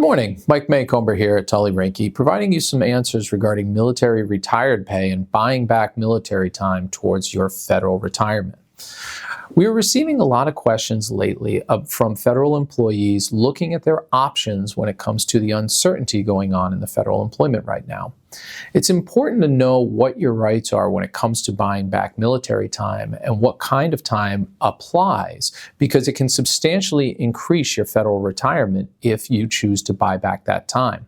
Good morning. Mike Maycomber here at Tully Rinckey, providing you some answers regarding military retired pay and buying back military time towards your federal retirement. We are receiving a lot of questions lately from federal employees looking at their options when it comes to the uncertainty going on in the federal employment right now. It's important to know what your rights are when it comes to buying back military time and what kind of time applies, because it can substantially increase your federal retirement if you choose to buy back that time.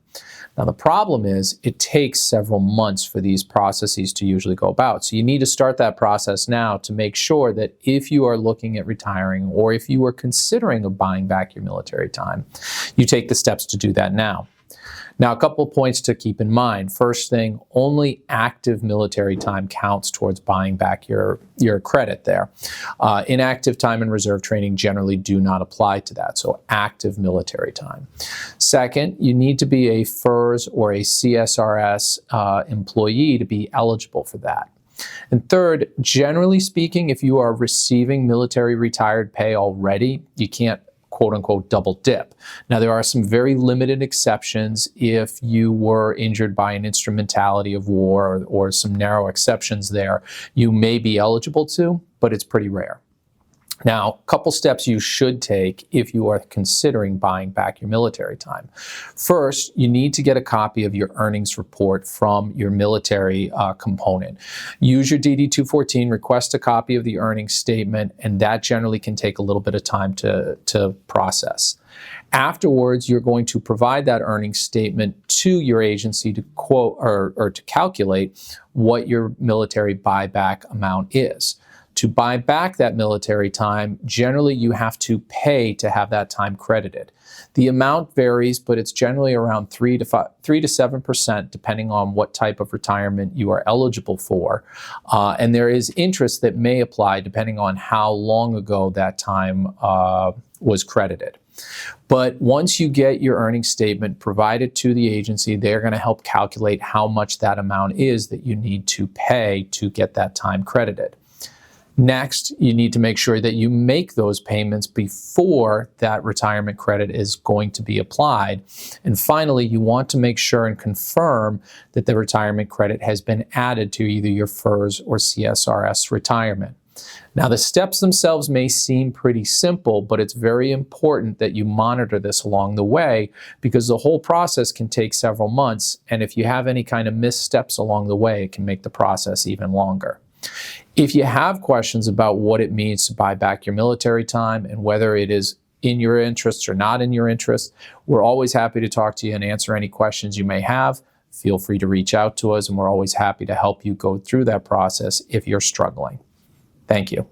Now, the problem is it takes several months for these processes to usually go about. So you need to start that process now to make sure that if you are looking at retiring or if you are considering of buying back your military time, you take the steps to do that now. Now, a couple of points to keep in mind. First thing, only active military time counts towards buying back your credit there. Inactive time and reserve training generally do not apply to that, so active military time. Second, you need to be a FERS or a CSRS employee to be eligible for that. And third, generally speaking, if you are receiving military retired pay already, you can't quote-unquote double dip. Now, there are some very limited exceptions if you were injured by an instrumentality of war or some narrow exceptions there. You may be eligible to, but it's pretty rare. Now, a couple steps you should take if you are considering buying back your military time. First, you need to get a copy of your earnings report from your military component. Use your DD-214, request a copy of the earnings statement, and that generally can take a little bit of time to process. Afterwards, you're going to provide that earnings statement to your agency to quote or to calculate what your military buyback amount is. To buy back that military time, generally you have to pay to have that time credited. The amount varies, but it's generally around 3 to 7%, depending on what type of retirement you are eligible for. And there is interest that may apply depending on how long ago that time was credited. But once you get your earnings statement provided to the agency, they're going to help calculate how much that amount is that you need to pay to get that time credited. Next, you need to make sure that you make those payments before that retirement credit is going to be applied. And finally, you want to make sure and confirm that the retirement credit has been added to either your FERS or CSRS retirement. Now, the steps themselves may seem pretty simple, but it's very important that you monitor this along the way because the whole process can take several months. And if you have any kind of missteps along the way, it can make the process even longer. If you have questions about what it means to buy back your military time and whether it is in your interest or not in your interest, we're always happy to talk to you and answer any questions you may have. Feel free to reach out to us, and we're always happy to help you go through that process if you're struggling. Thank you.